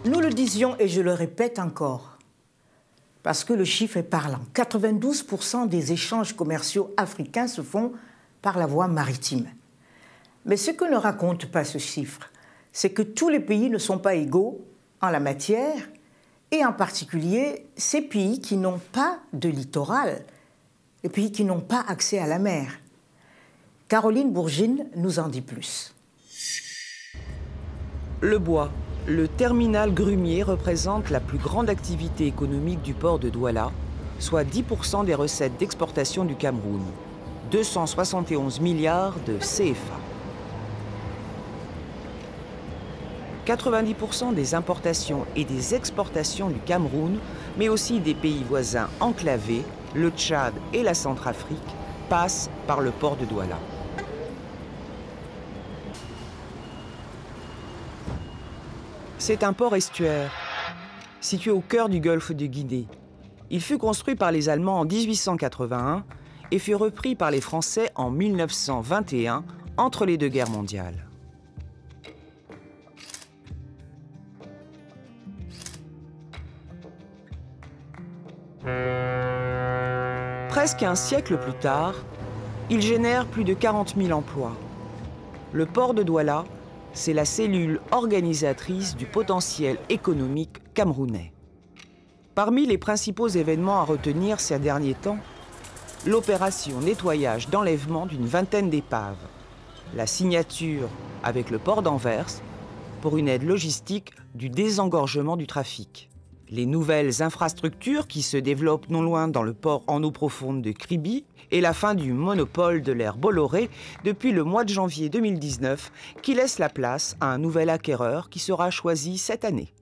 Nous le disions et je le répète encore, parce que le chiffre est parlant. 92% des échanges commerciaux africains se font par la voie maritime. Mais ce que ne raconte pas ce chiffre, c'est que tous les pays ne sont pas égaux en la matière, et en particulier ces pays qui n'ont pas de littoral, les pays qui n'ont pas accès à la mer. Caroline Bourgine nous en dit plus. Le bois, le terminal grumier représente la plus grande activité économique du port de Douala, soit 10% des recettes d'exportation du Cameroun, 271 milliards de CFA. 90% des importations et des exportations du Cameroun, mais aussi des pays voisins enclavés, le Tchad et la Centrafrique, passent par le port de Douala. C'est un port estuaire, situé au cœur du golfe de Guinée. Il fut construit par les Allemands en 1881 et fut repris par les Français en 1921, entre les deux guerres mondiales. Presque un siècle plus tard, il génère plus de 40 000 emplois. Le port de Douala, c'est la cellule organisatrice du potentiel économique camerounais. Parmi les principaux événements à retenir ces derniers temps, l'opération nettoyage d'enlèvement d'une vingtaine d'épaves, la signature avec le port d'Anvers pour une aide logistique du désengorgement du trafic, les nouvelles infrastructures qui se développent non loin dans le port en eau profonde de Kribi et la fin du monopole de l'air Bolloré depuis le mois de janvier 2019 qui laisse la place à un nouvel acquéreur qui sera choisi cette année.